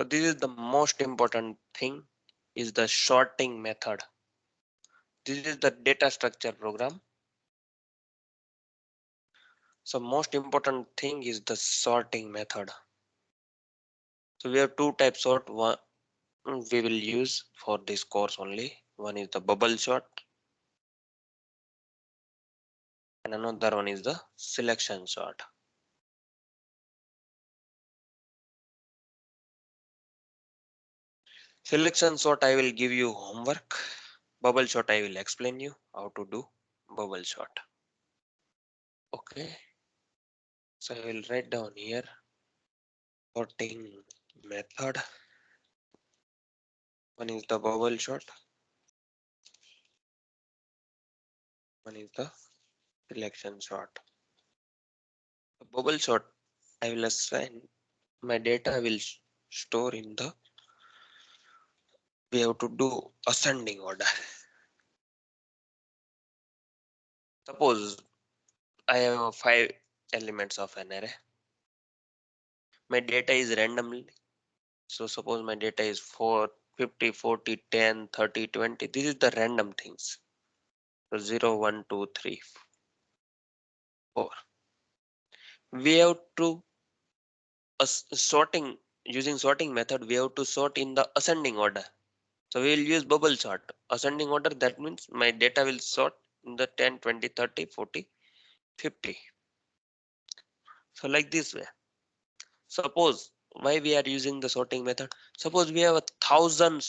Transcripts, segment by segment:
this is the most important thing, is the sorting method. This is the data structure program. So most important thing is the sorting method. So we have two types sort. One we will use for this course only. One is the bubble sort and another one is the selection sort. Selection sort I will give you homework. Bubble sort I will explain you how to do bubble sort. Okay. So I will write down here sorting method. One is the bubble sort. One is the selection sort. The bubble sort I will assign my data will store in the, we have to do ascending order. Suppose I have 5 elements of an array. My data is randomly. So suppose my data is 4, 50, 40, 10, 30, 20. This is the random things. So 0, 1, 2, 3, 4. We have to sorting, using sorting method, we have to sort in the ascending order. So we will use bubble sort. Ascending order, that means my data will sort in the 10, 20, 30, 40, 50. So like this way. Suppose why we are using the sorting method. Suppose we have 1,000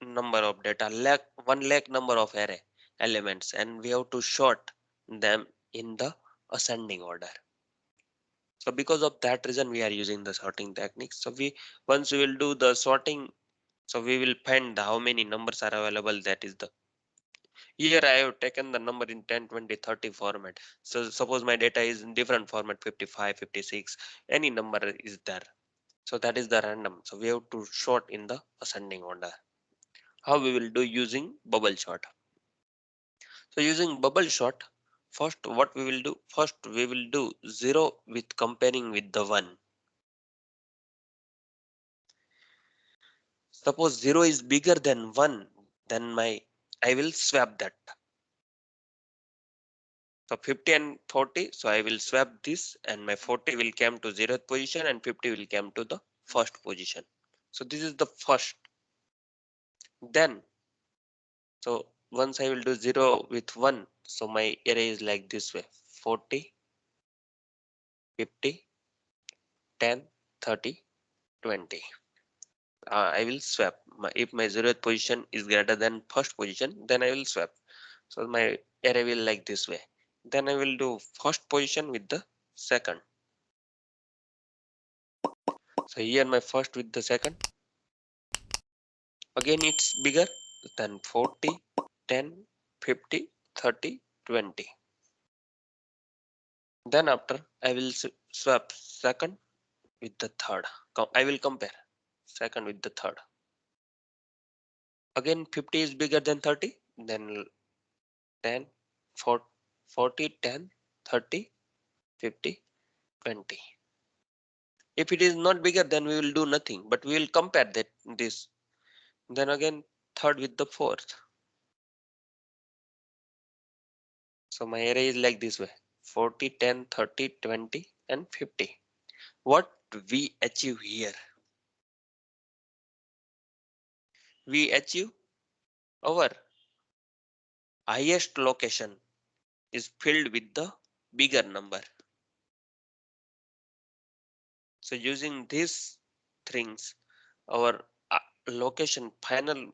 number of data, 1 lakh number of array elements, and we have to sort them in the ascending order. So because of that reason we are using the sorting technique. So once we will do the sorting, so we will find how many numbers are available. That is the, here I have taken the number in 10, 20, 30 format. So suppose my data is in different format, 55, 56, any number is there. So that is the random. So we have to sort in the ascending order. How we will do using bubble sort. So using bubble sort, first what we will do, first we will do 0 with comparing with the 1. Suppose 0 is bigger than 1, then I will swap that. So 50 and 40, so I will swap this and my 40 will come to 0th position and 50 will come to the first position. So this is the first. Then, so once I will do 0 with 1, so my array is like this way, 40, 50, 10, 30, 20. I will swap. If my 0th position is greater than first position, then I will swap. So my array will like this way. Then I will do first position with the second. So here my first with the second. Again it's bigger than 40, 10, 50, 30, 20. Then after I will swap second with the third. I will compare second with the third. Again 50 is bigger than 30, then 10, 40, 10, 30, 50, 20. If it is not bigger, then we will do nothing, but we will compare this. Then again third with the fourth. So my array is like this way, 40, 10, 30, 20 and 50. What we achieve here? We achieve our highest location is filled with the bigger number. So using these things, our location, final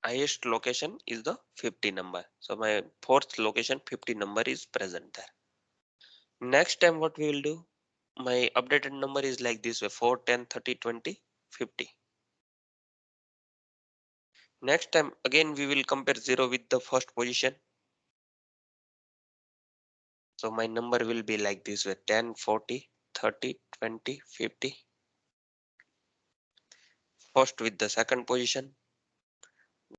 highest location is the 50 number. So my fourth location 50 number is present there. Next time what we will do, my updated number is like this way, 4, 10, 30, 20, 50. Next time again we will compare 0 with the first position. So my number will be like this way, 10, 40, 30, 20, 50. First with the second position,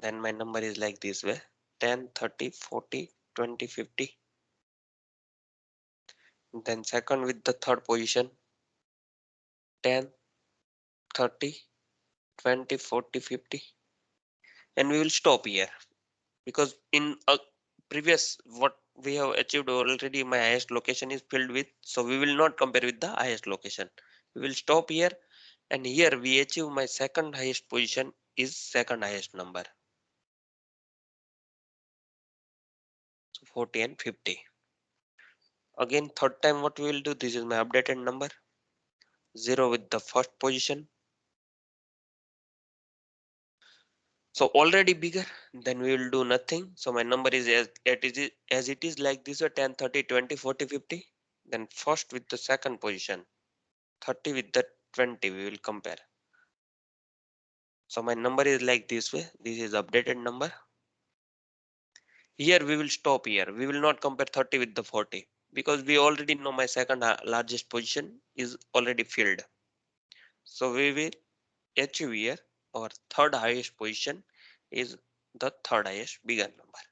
then my number is like this way, 10, 30, 40, 20, 50. Then second with the third position, 10, 30, 20, 40, 50, and we will stop here because in a previous what we have achieved already, my highest location is filled with, so we will not compare with the highest location. We will stop here, and here we achieve my second highest position is second highest number. So 40 and 50. Again, third time what we will do, this is my updated number, 0 with the first position. So already bigger, then we will do nothing. So my number is as it is like this, 10, 30, 20, 40, 50. Then first with the second position, 30 with the 20, we will compare. So my number is like this way. This is updated number. Here we will stop here. We will not compare 30 with the 40 because we already know my second largest position is already filled. So we will achieve here our third highest position is the third highest bigger number.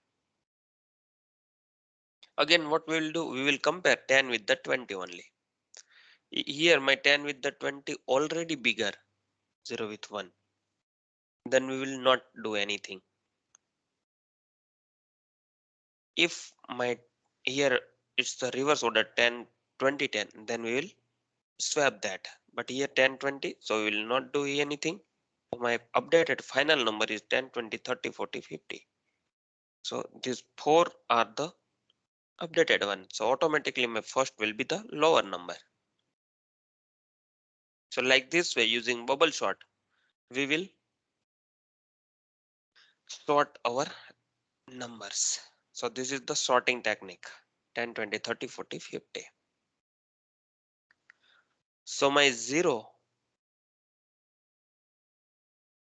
Again, what we will do, we will compare 10 with the 20 only. Here my 10 with the 20 already bigger, 0 with 1. Then we will not do anything. If my here it's the reverse order 10, 20, 10, then we will swap that. But here 10, 20, so we will not do anything. My updated final number is 10, 20, 30, 40, 50. So these four are the updated one. So automatically my first will be the lower number. So like this way, using bubble sort, we will sort our numbers. So this is the sorting technique, 10, 20, 30, 40, 50. So my 0,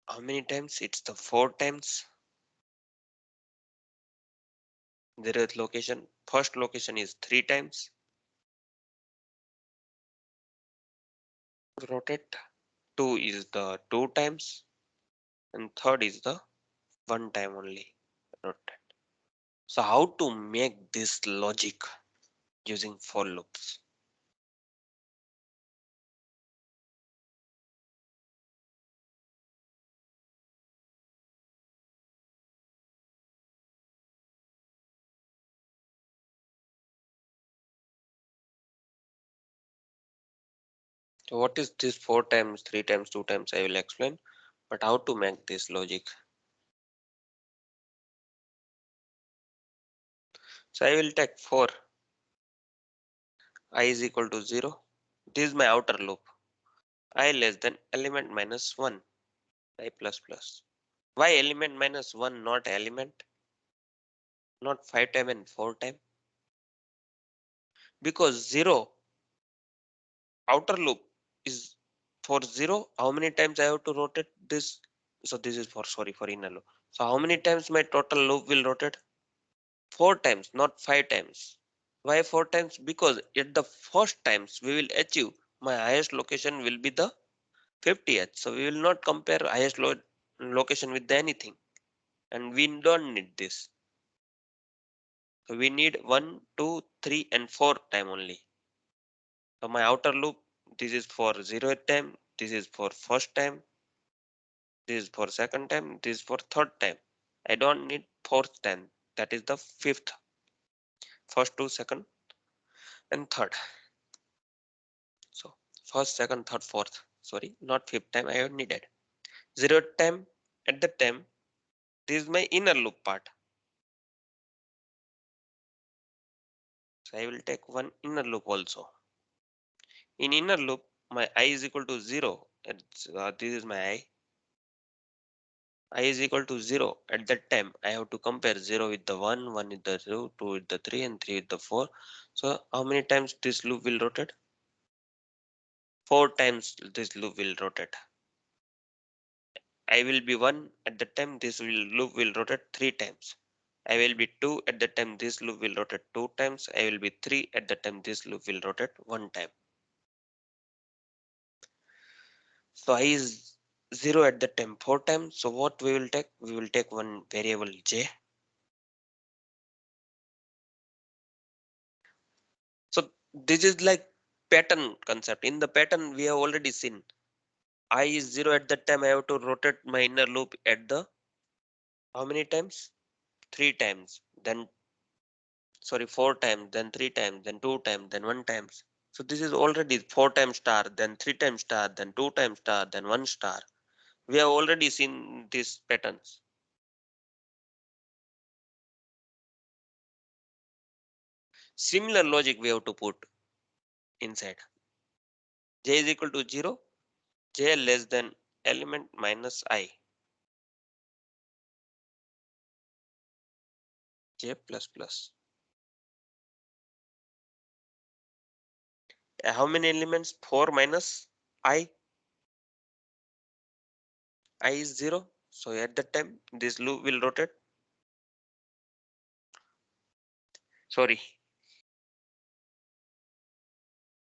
how many times? It's the 4 times. 0th location, first location is 3 times. Rotate. 2 is the 2 times, and third is the 1 time only. Rotate. So how to make this logic using for loops? So what is this 4 times, 3 times, 2 times? I will explain. But how to make this logic? So I will take 4. I is equal to 0. This is my outer loop. I less than element minus 1. I plus plus. Why element minus 1, not element? Not 5 time and 4 time? Because 0 outer loop is for 0. How many times I have to rotate this? So this is for, sorry, for inner loop. So how many times my total loop will rotate? 4 times, not 5 times. Why 4 times? Because at the first times we will achieve my highest location will be the 50th. So we will not compare highest location with anything, and we don't need this. So we need 1, 2, 3, and 4 time only. So my outer loop, this is for 0th time, this is for first time, this is for second time, this is for third time. I don't need fourth time. That is the fifth. First, two, second, and third. So first, second, third, fourth. Sorry, not fifth time I have needed. 0th time, at the time, this is my inner loop part. So I will take one inner loop also. In inner loop, my I is equal to 0. This is my I is equal to 0. At that time, I have to compare 0 with the 1, 1 with the 2, 2 with the 3, and 3 with the 4. So how many times this loop will rotate? 4 times this loop will rotate. I will be 1 at the time this loop will rotate 3 times. I will be 2 at the time this loop will rotate 2 times. I will be 3 at the time this loop will rotate 1 time. So I is 0 at the time 4 times. So what we will take? We will take one variable j. So this is like pattern concept. In the pattern we have already seen. I is 0 at that time, I have to rotate my inner loop at the how many times? 3 times. Then sorry, 4 times, then 3 times, then 2 times, then 1 times. So this is already 4 times star, then 3 times star, then 2 times star, then 1 star. We have already seen these patterns. Similar logic we have to put inside. J is equal to 0, J less than element minus I, J plus plus. How many elements? 4 minus I. I is 0. So at that time, this loop will rotate. Sorry,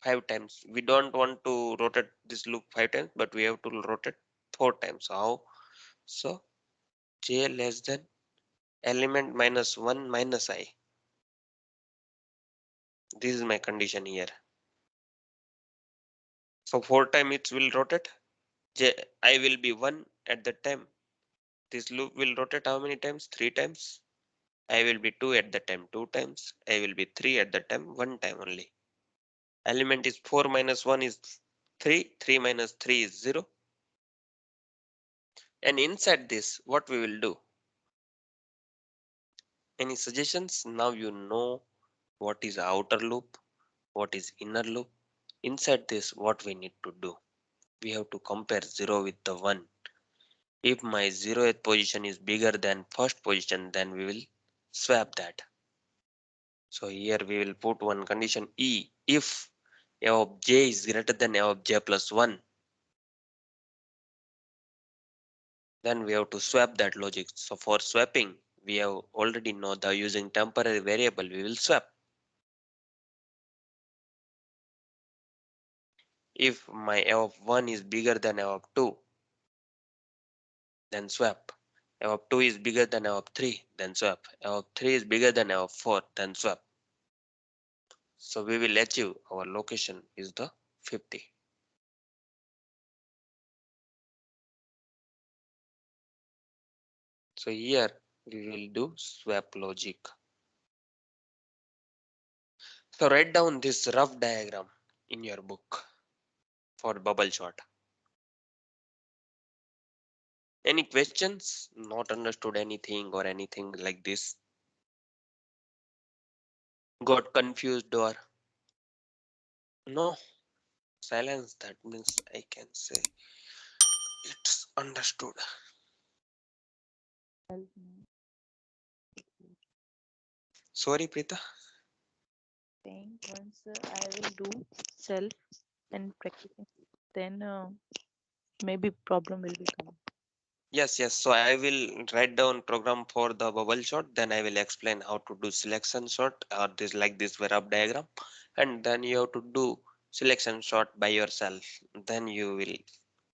5 times. We don't want to rotate this loop 5 times, but we have to rotate 4 times. How? So J less than element minus 1 minus I. This is my condition here. So 4 times it will rotate. J I will be 1 at that time. This loop will rotate how many times? 3 times. I will be 2 at that time, 2 times. I will be 3 at that time, 1 time only. Element is 4 minus 1 is 3. 3 minus 3 is 0. And inside this, what we will do? Any suggestions? Now you know what is outer loop, what is inner loop. Inside this, what we need to do? We have to compare 0 with the 1. If my 0th position is bigger than first position, then we will swap that. So here we will put one condition E. If f of j is greater than f of j plus 1, then we have to swap that logic. So for swapping, we have already know that using temporary variable, we will swap. If my f of 1 is bigger than f of 2, then swap. F of 2 is bigger than f of 3, then swap. F of 3 is bigger than f of 4, then swap. So we will achieve our location is the 50. So here we will do swap logic. So write down this rough diagram in your book for bubble shot. Any questions? Not understood anything or anything like this? Got confused or no? Silence, that means I can say it's understood. Help me. Sorry, Preeta. Saying once I will do self and practicing, then maybe problem will become. Yes. So I will write down program for the bubble shot. Then I will explain how to do selection shot or this like this rough diagram, and then you have to do selection shot by yourself. Then you will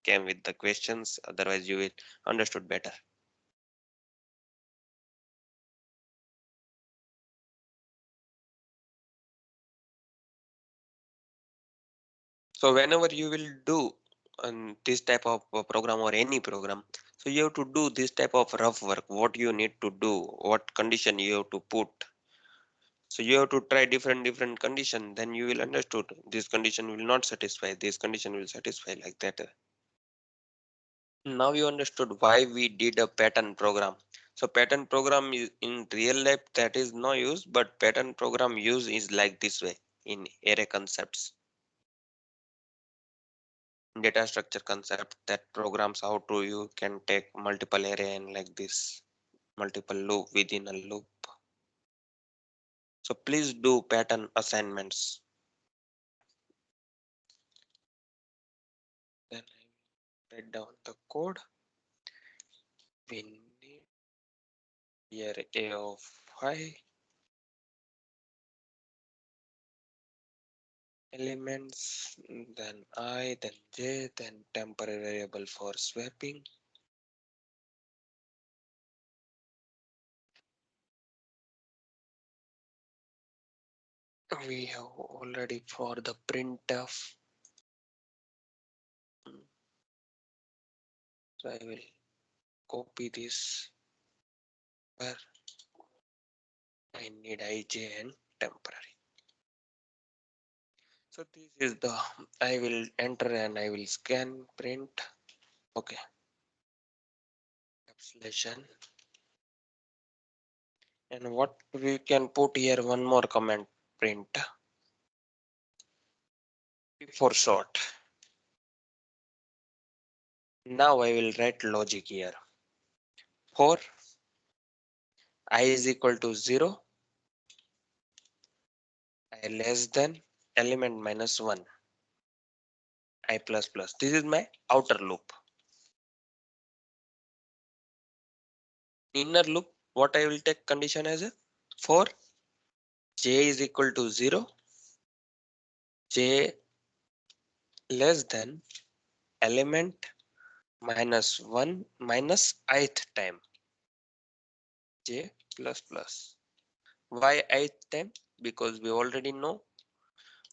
came with the questions. Otherwise, you will understood better. So whenever you will do this type of program or any program, so you have to do this type of rough work. What you need to do, what condition you have to put. So you have to try different condition. Then you will understood this condition will not satisfy. This condition will satisfy like that. Now you understood why we did a pattern program. So pattern program is in real life that is no use, but pattern program use is like this way in array concepts. Data structure concept that programs how to you can take multiple array and like this multiple loop within a loop. So please do pattern assignments. Then I write down the code. We need here a of I elements, then I, then j, then temporary variable for swapping. We have already for the printf. So I will copy this where I need ij and temporary. So this is the, I will enter and I will scan print. Okay, encapsulation. And what we can put here, one more comment, print before sort. Now I will write logic here. For I is equal to 0, I less than element minus 1, I plus plus. This is my outer loop. Inner loop, what I will take condition as a, for j is equal to 0, j less than element minus 1 minus ith time, j plus plus. Why ith time? Because we already know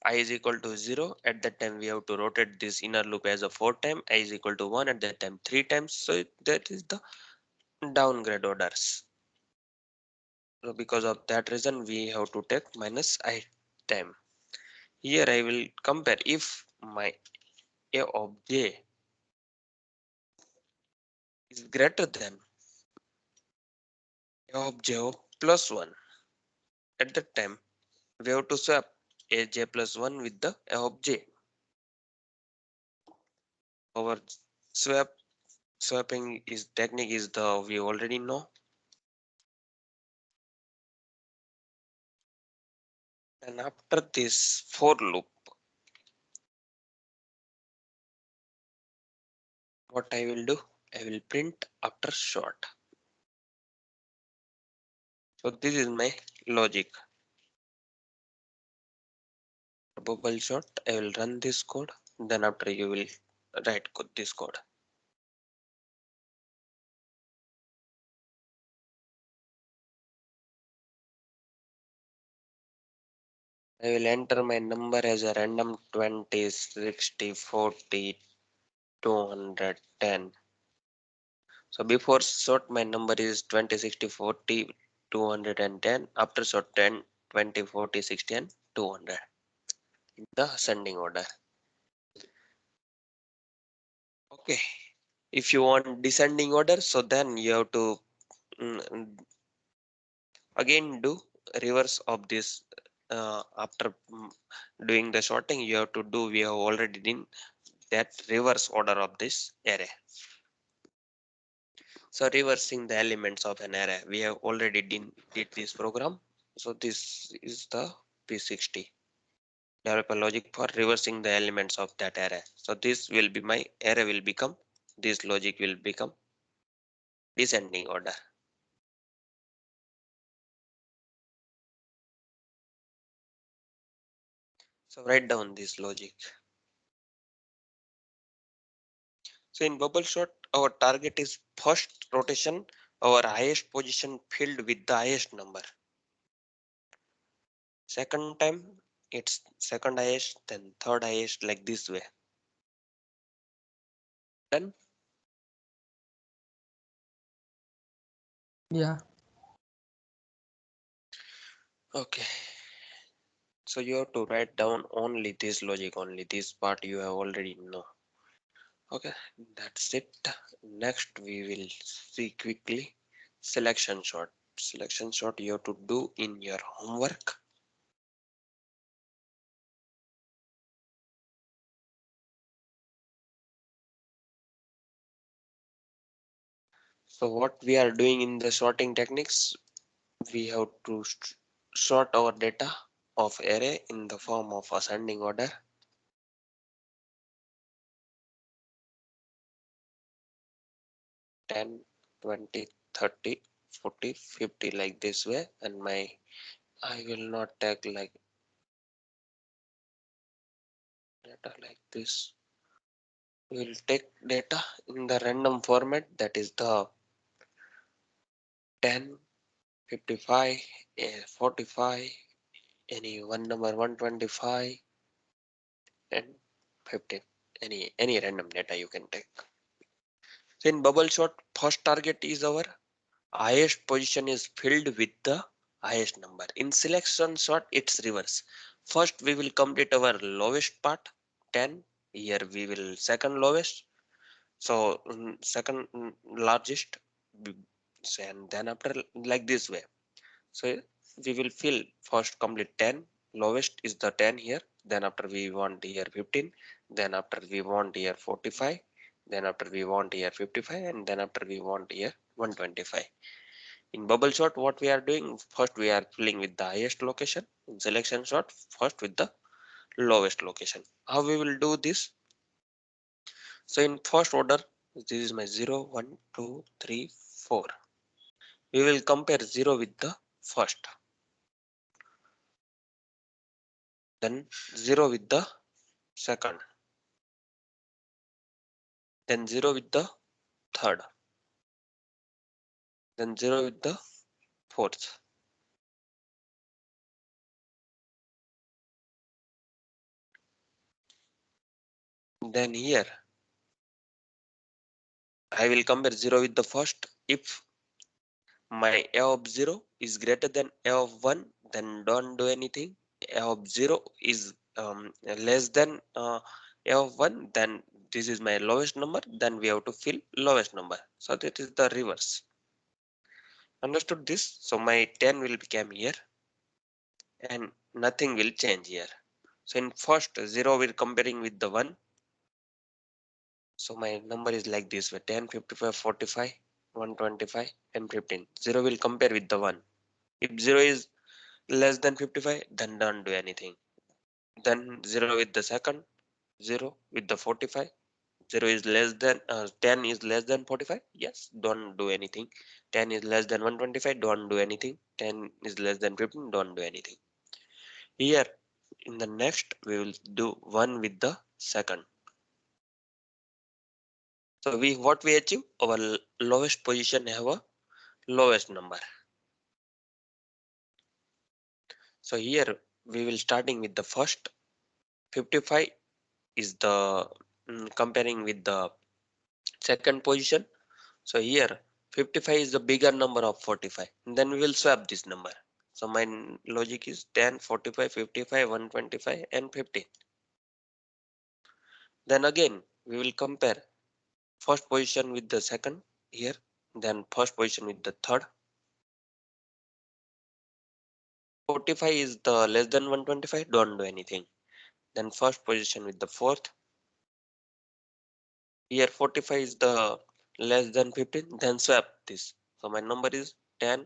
I is equal to 0. At that time we have to rotate this inner loop as a 4 time. I is equal to 1 at that time 3 times. So that is the downgrade orders. So because of that reason we have to take minus I time. Here I will compare if my a of j is greater than a of j of plus 1. At that time we have to swap a j plus 1 with the a of j. Our swapping is technique is the we already know. And after this for loop, what I will do, I will print after sort. So this is my logic. Bubble sort, I will run this code. Then after you will write this code. I will enter my number as a random 20, 60, 40, 210. So before sort my number is 20, 60, 40, 210. After sort 10, 20, 40, 60 and 200 in the ascending order. Okay. If you want descending order, so then you have to again do reverse of this. After doing the sorting, you have to do, we have already done that reverse order of this array. So reversing the elements of an array, we have already did this program. So this is the P60 developer logic for reversing the elements of that array. So this will be my array will become, this logic will become descending order. So write down this logic. So in bubble sort, our target is first rotation, our highest position filled with the highest number. Second time, it's second highest, then third highest, like this way. Then, Yeah. okay. So you have to write down only this logic, only this part you have already know. Okay, that's it. Next, we will see quickly selection sort. Selection sort you have to do in your homework. So what we are doing in the sorting techniques, we have to sort our data of array in the form of ascending order. 10, 20, 30, 40, 50 like this way, and my I will not take like data like this. We'll take data in the random format, that is the 10, 55, 45, any one number 125 and 15, any random data you can take. So in bubble sort, first target is our highest position is filled with the highest number. In selection sort, it's reverse. First we will complete our lowest part, 10. Here we will second lowest. So second largest, and then after like this way. So we will fill first complete 10. Lowest is the 10 here. Then after we want here 15. Then after we want here 45. Then after we want here 55. And then after we want here 125. In bubble sort, what we are doing, first we are filling with the highest location. In selection sort, first with the lowest location. How we will do this? So in first order, this is my 0, 1, 2, 3, 4. We will compare 0 with the first, then 0 with the second, then 0 with the third, then 0 with the fourth. Then here I will compare 0 with the first. If my a of 0 is greater than a of 1, then don't do anything. A of 0 is less than a of 1, then this is my lowest number, then we have to fill lowest number. So that is the reverse. Understood this? So my 10 will become here and nothing will change here. So in first 0 we're comparing with the 1. So my number is like this way, 10, 55, 45, 125 and 15. 0 will compare with the 1. If 0 is less than 55, then don't do anything. Then 0 with the second, 0 with the 45. 0 is less than 10 is less than 45. Yes, don't do anything. 10 is less than 125. Don't do anything. 10 is less than 15. Don't do anything. Here in the next we will do 1 with the second. So we what we achieve, our lowest position have a lowest number. So here we will starting with the first. 55 is the comparing with the second position. So here 55 is the bigger number of 45. And then we will swap this number. So my logic is 10, 45, 55, 125 and 15. Then again we will compare first position with the second here, then first position with the third. 45 is the less than 125, don't do anything. Then first position with the fourth. Here 45 is the less than 15, then swap this. So my number is 10,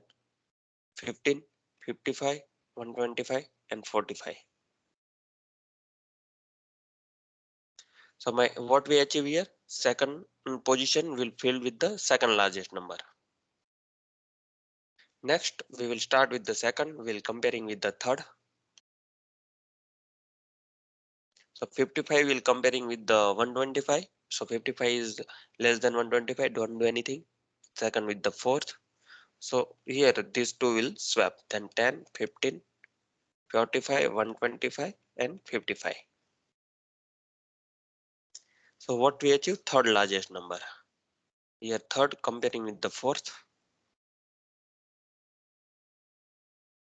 15, 55, 125 and 45. So my what we achieve here, second position will fill with the second largest number. Next we will start with the second, we'll comparing with the third. So 55 will comparing with the 125. So 55 is less than 125, don't do anything. Second with the fourth. So here these two will swap, then 10, 15, 45, 125 and 55. So what we achieve, third largest number. Here third comparing with the fourth.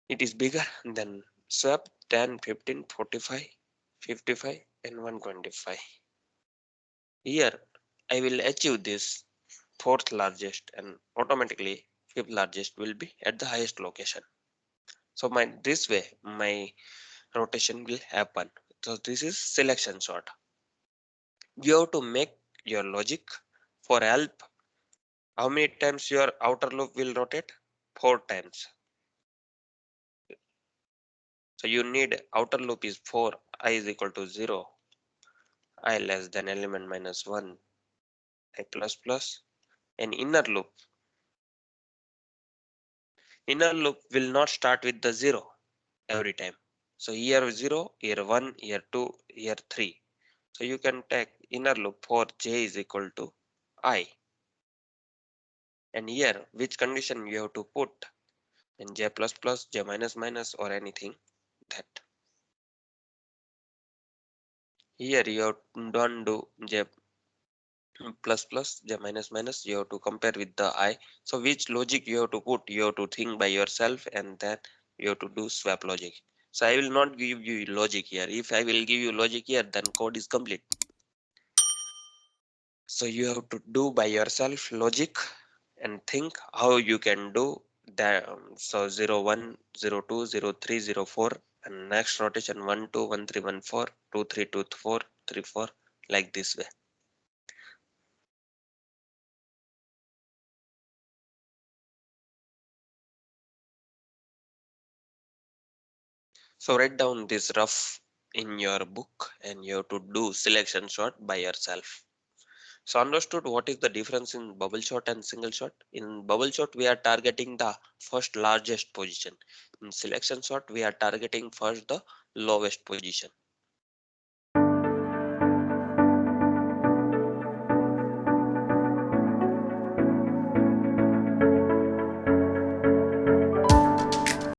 It is bigger than swap 10, 15, 45, 55 and 125. Here I will achieve this fourth largest and automatically fifth largest will be at the highest location. So my this way my rotation will happen. So this is selection sort. You have to make your logic for help. How many times your outer loop will rotate? 4 times. So you need outer loop is 4, I is equal to 0, I less than element minus 1, I plus plus, and inner loop will not start with the 0 every time. So here 0, here 1, here 2, here 3. So you can take inner loop for j is equal to I. And here which condition you have to put, in j plus plus, j minus minus or anything that. Here you don't do j plus plus j minus minus, you have to compare with the I. So which logic you have to put, you have to think by yourself, and then you have to do swap logic. So I will not give you logic here. If I will give you logic here, then code is complete. So you have to do by yourself logic and think how you can do that. So 0 1 0 2 0 3 0 4, and next rotation 1 2 1 3 1 4 2 3 2 4 3 4, like this way. So write down this rough in your book, and you have to do selection shot by yourself. So understood what is the difference in bubble shot and single shot? In bubble shot, we are targeting the first largest position. In selection shot, we are targeting first the lowest position.